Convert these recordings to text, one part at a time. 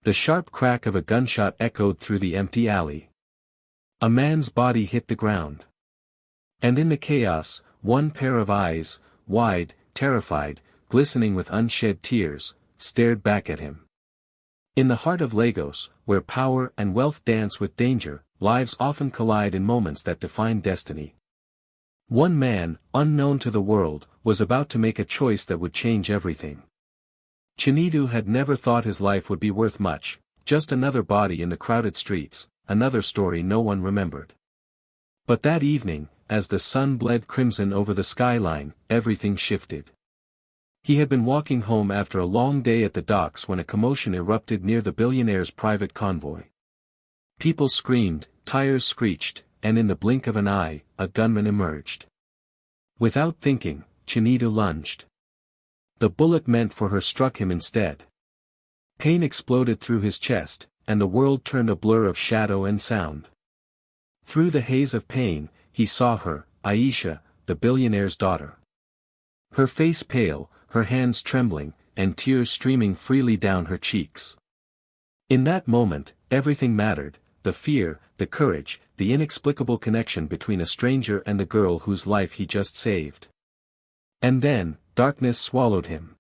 The sharp crack of a gunshot echoed through the empty alley. A man's body hit the ground. And in the chaos, one pair of eyes, wide, terrified, glistening with unshed tears, stared back at him. In the heart of Lagos, where power and wealth dance with danger, lives often collide in moments that define destiny. One man, unknown to the world, was about to make a choice that would change everything. Chinedu had never thought his life would be worth much, just another body in the crowded streets, another story no one remembered. But that evening, as the sun bled crimson over the skyline, everything shifted. He had been walking home after a long day at the docks when a commotion erupted near the billionaire's private convoy. People screamed, tires screeched, and in the blink of an eye, a gunman emerged. Without thinking, Chinedu lunged. The bullet meant for her struck him instead. Pain exploded through his chest, and the world turned a blur of shadow and sound. Through the haze of pain, he saw her, Aisha, the billionaire's daughter. Her face pale, her hands trembling, and tears streaming freely down her cheeks. In that moment, everything mattered, the fear, the courage, the inexplicable connection between a stranger and the girl whose life he just saved. And then, darkness swallowed him.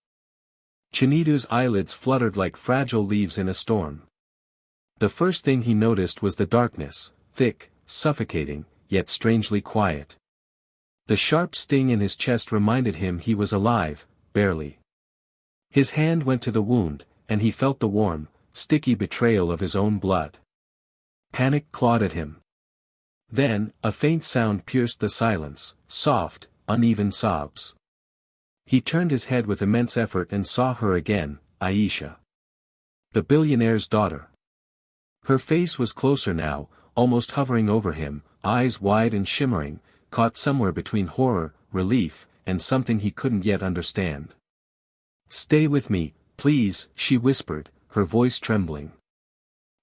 Chinedu's eyelids fluttered like fragile leaves in a storm. The first thing he noticed was the darkness, thick, suffocating, yet strangely quiet. The sharp sting in his chest reminded him he was alive, barely. His hand went to the wound, and he felt the warm, sticky betrayal of his own blood. Panic clawed at him. Then, a faint sound pierced the silence, soft, uneven sobs. He turned his head with immense effort and saw her again, Aisha. The billionaire's daughter. Her face was closer now, almost hovering over him, eyes wide and shimmering, caught somewhere between horror, relief, and something he couldn't yet understand. "Stay with me, please," she whispered, her voice trembling.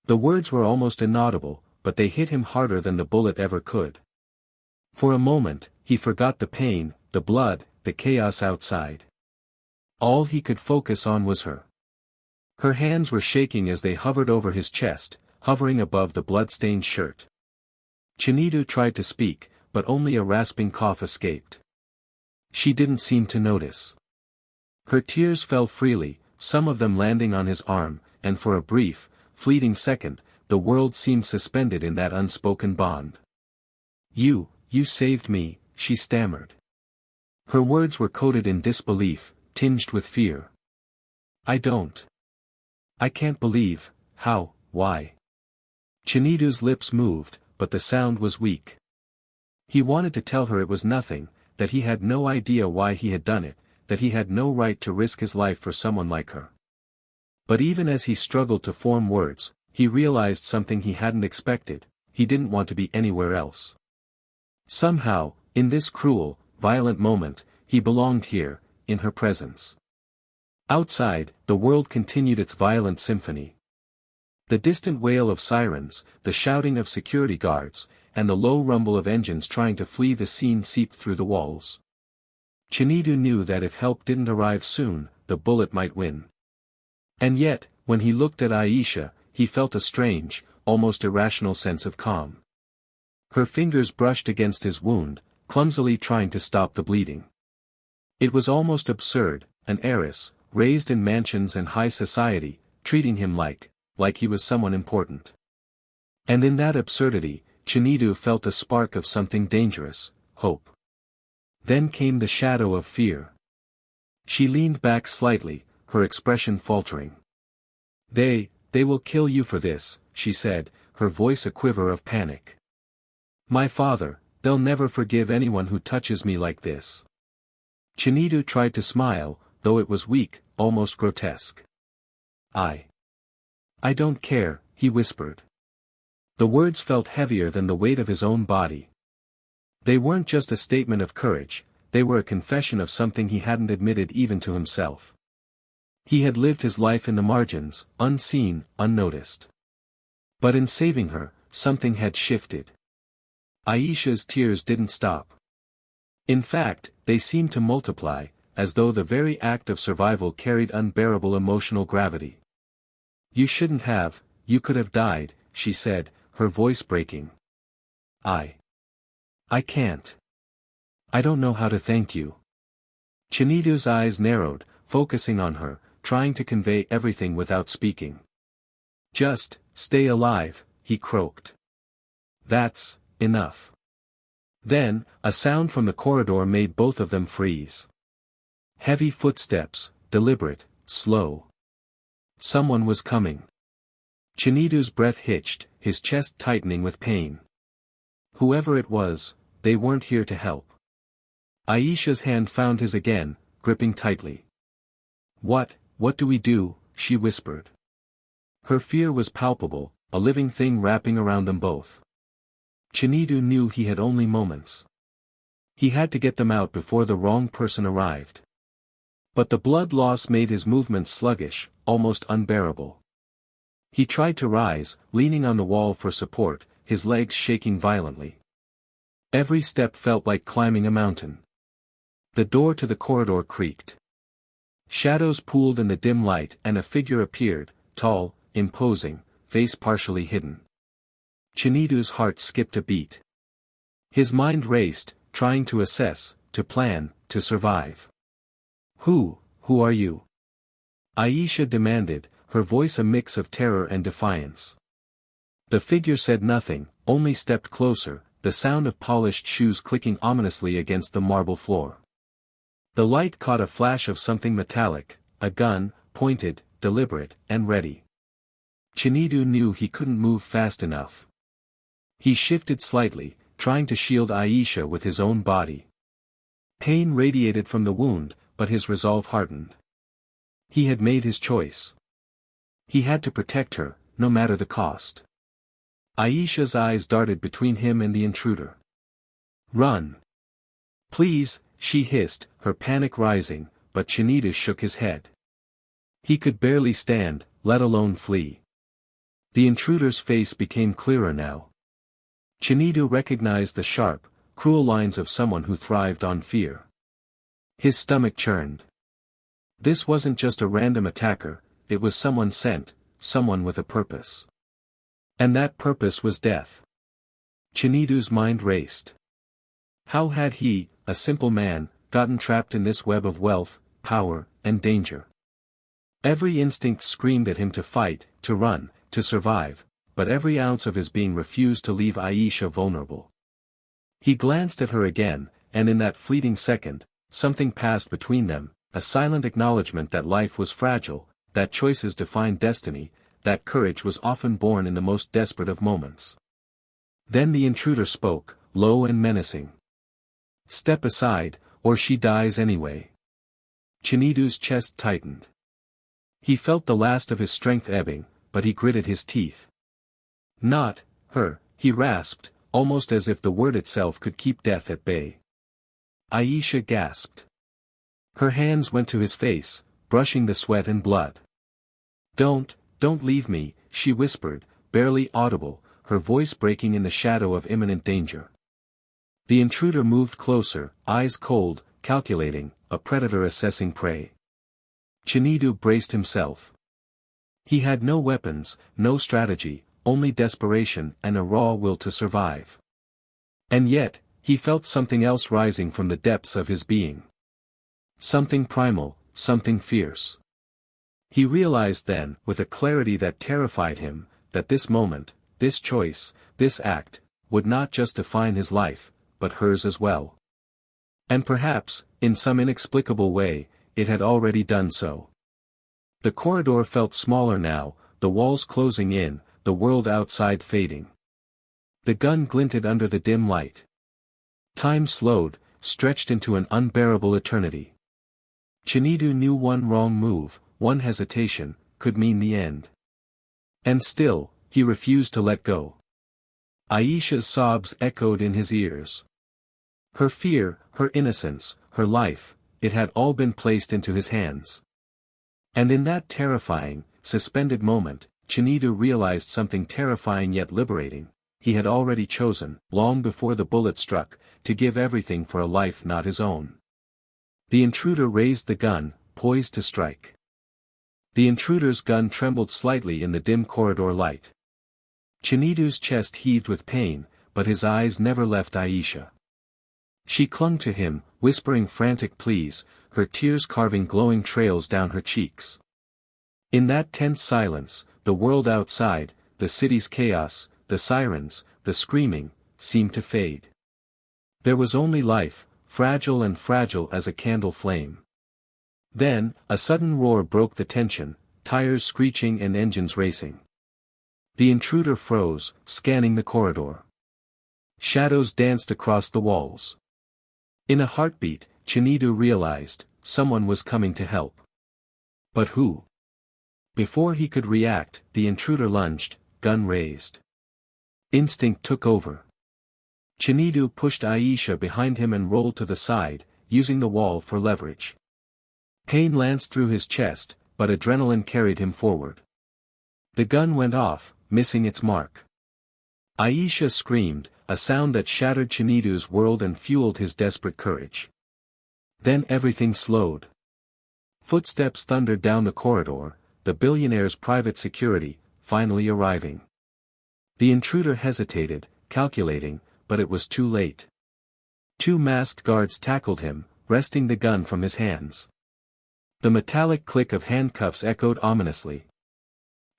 The words were almost inaudible, but they hit him harder than the bullet ever could. For a moment, he forgot the pain, the blood, the chaos outside. All he could focus on was her. Her hands were shaking as they hovered over his chest, hovering above the blood-stained shirt. Chinedu tried to speak, but only a rasping cough escaped. She didn't seem to notice. Her tears fell freely, some of them landing on his arm, and for a brief, fleeting second, the world seemed suspended in that unspoken bond. You saved me," she stammered. Her words were coated in disbelief, tinged with fear. I can't believe, how, why." Chinedu's lips moved, but the sound was weak. He wanted to tell her it was nothing, that he had no idea why he had done it, that he had no right to risk his life for someone like her. But even as he struggled to form words, he realized something he hadn't expected: he didn't want to be anywhere else. Somehow, in this cruel, violent moment, he belonged here, in her presence. Outside, the world continued its violent symphony. The distant wail of sirens, the shouting of security guards, and the low rumble of engines trying to flee the scene seeped through the walls. Chinedu knew that if help didn't arrive soon, the bullet might win. And yet, when he looked at Aisha, he felt a strange, almost irrational sense of calm. Her fingers brushed against his wound, clumsily trying to stop the bleeding. It was almost absurd, an heiress, raised in mansions and high society, treating him like he was someone important. And in that absurdity, Chinedu felt a spark of something dangerous, hope. Then came the shadow of fear. She leaned back slightly, her expression faltering. They will kill you for this," she said, her voice a quiver of panic. "My father, they'll never forgive anyone who touches me like this." Chinedu tried to smile, though it was weak, almost grotesque. I don't care," he whispered. The words felt heavier than the weight of his own body. They weren't just a statement of courage, they were a confession of something he hadn't admitted even to himself. He had lived his life in the margins, unseen, unnoticed. But in saving her, something had shifted. Aisha's tears didn't stop. In fact, they seemed to multiply, as though the very act of survival carried unbearable emotional gravity. You shouldn't have, you could have died, she said, her voice breaking. I can't. I don't know how to thank you. Chinedu's eyes narrowed, focusing on her, trying to convey everything without speaking. Just, stay alive, he croaked. That's enough. Then, a sound from the corridor made both of them freeze. Heavy footsteps, deliberate, slow. Someone was coming. Chinedu's breath hitched, his chest tightening with pain. Whoever it was, they weren't here to help. Aisha's hand found his again, gripping tightly. What do we do?" she whispered. Her fear was palpable, a living thing wrapping around them both. Chinedu knew he had only moments. He had to get them out before the wrong person arrived. But the blood loss made his movements sluggish, almost unbearable. He tried to rise, leaning on the wall for support, his legs shaking violently. Every step felt like climbing a mountain. The door to the corridor creaked. Shadows pooled in the dim light and a figure appeared, tall, imposing, face partially hidden. Chinedu's heart skipped a beat. His mind raced, trying to assess, to plan, to survive. Who are you?" Aisha demanded, her voice a mix of terror and defiance. The figure said nothing, only stepped closer, the sound of polished shoes clicking ominously against the marble floor. The light caught a flash of something metallic, a gun, pointed, deliberate, and ready. Chinedu knew he couldn't move fast enough. He shifted slightly, trying to shield Aisha with his own body. Pain radiated from the wound, but his resolve hardened. He had made his choice. He had to protect her, no matter the cost. Aisha's eyes darted between him and the intruder. "Run! Please," she hissed, her panic rising, but Chinedu shook his head. He could barely stand, let alone flee. The intruder's face became clearer now. Chinedu recognized the sharp, cruel lines of someone who thrived on fear. His stomach churned. This wasn't just a random attacker, it was someone sent, someone with a purpose. And that purpose was death. Chinedu's mind raced. How had he, a simple man, gotten trapped in this web of wealth, power, and danger? Every instinct screamed at him to fight, to run, to survive, but every ounce of his being refused to leave Aisha vulnerable. He glanced at her again, and in that fleeting second, something passed between them, a silent acknowledgement that life was fragile, that choices defined destiny, that courage was often born in the most desperate of moments. Then the intruder spoke, low and menacing. "Step aside, or she dies anyway." Chinedu's chest tightened. He felt the last of his strength ebbing, but he gritted his teeth. "Not her," he rasped, almost as if the word itself could keep death at bay. Aisha gasped. Her hands went to his face, brushing the sweat and blood. Don't leave me," she whispered, barely audible, her voice breaking in the shadow of imminent danger. The intruder moved closer, eyes cold, calculating, a predator assessing prey. Chinedu braced himself. He had no weapons, no strategy, only desperation and a raw will to survive. And yet, he felt something else rising from the depths of his being. Something primal, something fierce. He realized then, with a clarity that terrified him, that this moment, this choice, this act, would not just define his life, but hers as well. And perhaps, in some inexplicable way, it had already done so. The corridor felt smaller now, the walls closing in, the world outside fading. The gun glinted under the dim light. Time slowed, stretched into an unbearable eternity. Chinedu knew one wrong move, one hesitation, could mean the end. And still, he refused to let go. Aisha's sobs echoed in his ears. Her fear, her innocence, her life, it had all been placed into his hands. And in that terrifying, suspended moment, Chinedu realized something terrifying yet liberating. He had already chosen, long before the bullet struck, to give everything for a life not his own. The intruder raised the gun, poised to strike. The intruder's gun trembled slightly in the dim corridor light. Chinedu's chest heaved with pain, but his eyes never left Aisha. She clung to him, whispering frantic pleas, her tears carving glowing trails down her cheeks. In that tense silence, the world outside, the city's chaos, the sirens, the screaming, seemed to fade. There was only life, fragile as a candle flame. Then, a sudden roar broke the tension, tires screeching and engines racing. The intruder froze, scanning the corridor. Shadows danced across the walls. In a heartbeat, Chinedu realized, someone was coming to help. But who? Before he could react, the intruder lunged, gun raised. Instinct took over. Chinedu pushed Aisha behind him and rolled to the side, using the wall for leverage. Pain lanced through his chest, but adrenaline carried him forward. The gun went off, missing its mark. Aisha screamed, a sound that shattered Chinedu's world and fueled his desperate courage. Then everything slowed. Footsteps thundered down the corridor, the billionaire's private security, finally arriving. The intruder hesitated, calculating, but it was too late. Two masked guards tackled him, wresting the gun from his hands. The metallic click of handcuffs echoed ominously.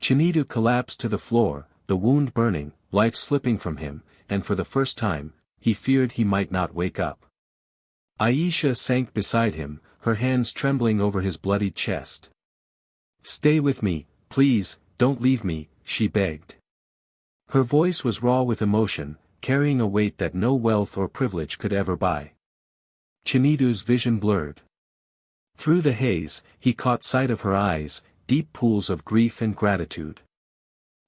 Chinedu collapsed to the floor, the wound burning, life slipping from him, and for the first time, he feared he might not wake up. Aisha sank beside him, her hands trembling over his bloodied chest. "Stay with me, please, don't leave me," she begged. Her voice was raw with emotion, carrying a weight that no wealth or privilege could ever buy. Chinedu's vision blurred. Through the haze, he caught sight of her eyes, deep pools of grief and gratitude.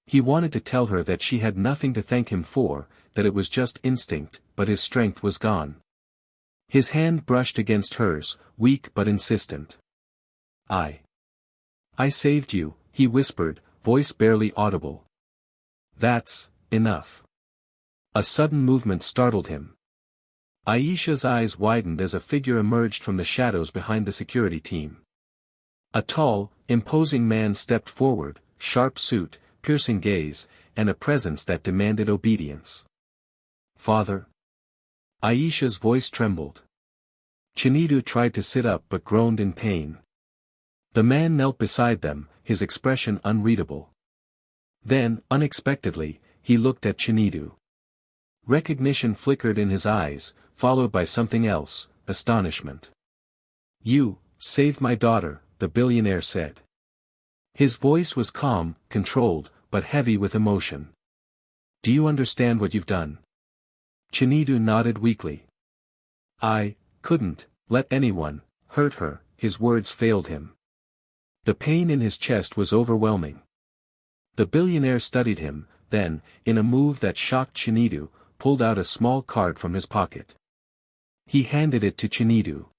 He wanted to tell her that she had nothing to thank him for, that it was just instinct, but his strength was gone. His hand brushed against hers, weak but insistent. I saved you," he whispered, voice barely audible. "That's enough." A sudden movement startled him. Aisha's eyes widened as a figure emerged from the shadows behind the security team. A tall, imposing man stepped forward, sharp suit, piercing gaze, and a presence that demanded obedience. "Father?" Aisha's voice trembled. Chinedu tried to sit up but groaned in pain. The man knelt beside them, his expression unreadable. Then, unexpectedly, he looked at Chinedu. Recognition flickered in his eyes, followed by something else, astonishment. "You saved my daughter," the billionaire said. His voice was calm, controlled, but heavy with emotion. "Do you understand what you've done?" Chinedu nodded weakly. "I couldn't let anyone hurt her," his words failed him. The pain in his chest was overwhelming. The billionaire studied him, then, in a move that shocked Chinedu, pulled out a small card from his pocket. He handed it to Chinedu.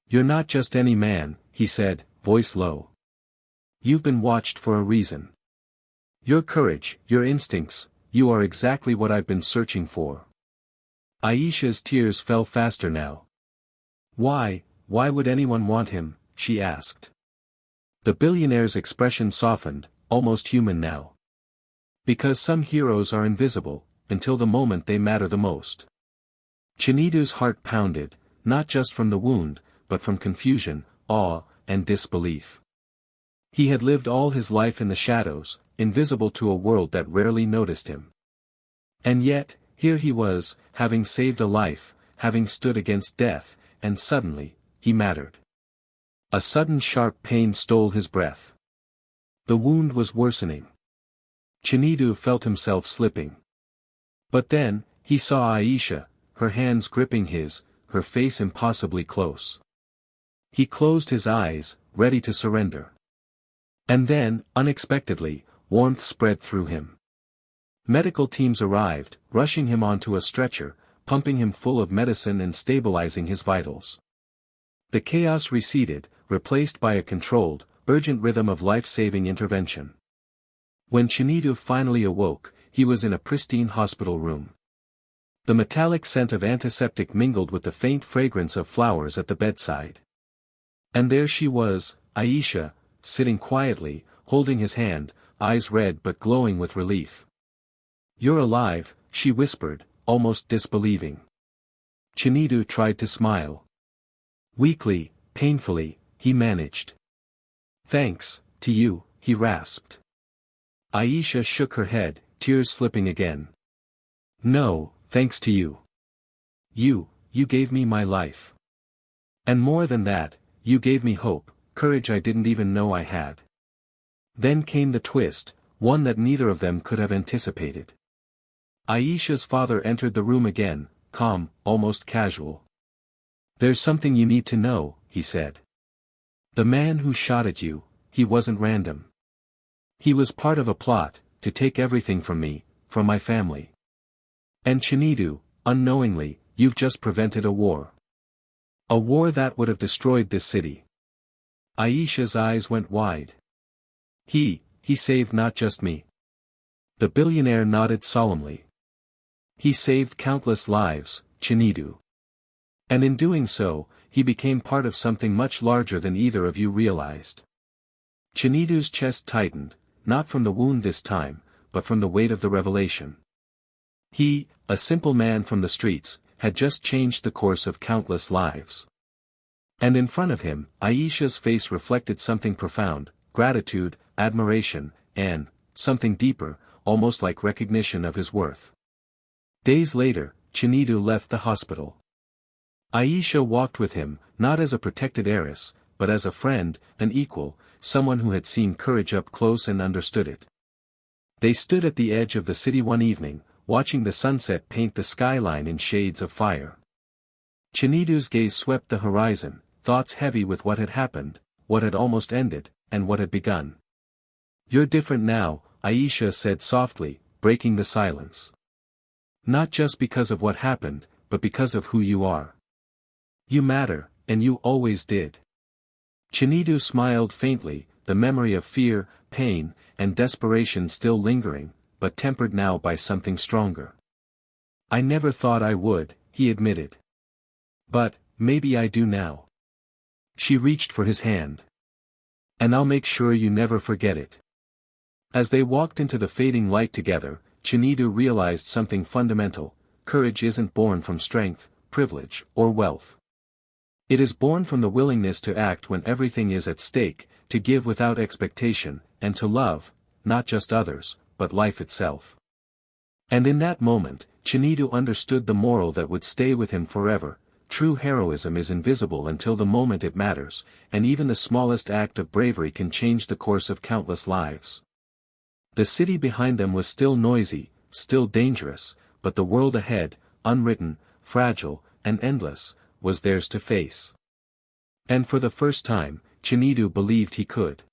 "You're not just any man," he said, voice low. "You've been watched for a reason. Your courage, your instincts, you are exactly what I've been searching for." Aisha's tears fell faster now. Why would anyone want him?" she asked. The billionaire's expression softened, almost human now. "Because some heroes are invisible, until the moment they matter the most." Chinedu's heart pounded, not just from the wound, but from confusion, awe, and disbelief. He had lived all his life in the shadows, invisible to a world that rarely noticed him. And yet, here he was, having saved a life, having stood against death, and suddenly, he mattered. A sudden sharp pain stole his breath. The wound was worsening. Chinedu felt himself slipping. But then, he saw Aisha, her hands gripping his, her face impossibly close. He closed his eyes, ready to surrender. And then, unexpectedly, warmth spread through him. Medical teams arrived, rushing him onto a stretcher, pumping him full of medicine and stabilizing his vitals. The chaos receded, replaced by a controlled, urgent rhythm of life-saving intervention. When Chinedu finally awoke, he was in a pristine hospital room. The metallic scent of antiseptic mingled with the faint fragrance of flowers at the bedside. And there she was, Aisha, sitting quietly, holding his hand, eyes red but glowing with relief. "You're alive," she whispered, almost disbelieving. Chinedu tried to smile. Weakly, painfully, he managed. "Thanks, to you," he rasped. Aisha shook her head, tears slipping again. "No, thanks to you. You gave me my life. And more than that, you gave me hope, courage I didn't even know I had." Then came the twist, one that neither of them could have anticipated. Aisha's father entered the room again, calm, almost casual. "There's something you need to know," he said. "The man who shot at you, he wasn't random. He was part of a plot, to take everything from me, from my family. And Chinedu, unknowingly, you've just prevented a war. A war that would have destroyed this city." Aisha's eyes went wide. He saved not just me." The billionaire nodded solemnly. "He saved countless lives, Chinedu. And in doing so, he became part of something much larger than either of you realized." Chinedu's chest tightened, not from the wound this time, but from the weight of the revelation. He, a simple man from the streets, had just changed the course of countless lives. And in front of him, Aisha's face reflected something profound, gratitude, admiration, and, something deeper, almost like recognition of his worth. Days later, Chinedu left the hospital. Aisha walked with him, not as a protected heiress, but as a friend, an equal, someone who had seen courage up close and understood it. They stood at the edge of the city one evening, watching the sunset paint the skyline in shades of fire. Chinedu's gaze swept the horizon, thoughts heavy with what had happened, what had almost ended, and what had begun. "You're different now," Aisha said softly, breaking the silence. "Not just because of what happened, but because of who you are. You matter, and you always did." Chinedu smiled faintly, the memory of fear, pain, and desperation still lingering, but tempered now by something stronger. "I never thought I would," he admitted. "But, maybe I do now." She reached for his hand. "And I'll make sure you never forget it." As they walked into the fading light together, Chinedu realized something fundamental: courage isn't born from strength, privilege, or wealth. It is born from the willingness to act when everything is at stake, to give without expectation, and to love, not just others, but life itself. And in that moment, Chinedu understood the moral that would stay with him forever: true heroism is invisible until the moment it matters, and even the smallest act of bravery can change the course of countless lives. The city behind them was still noisy, still dangerous, but the world ahead, unwritten, fragile, and endless, was theirs to face. And for the first time, Chinedu believed he could.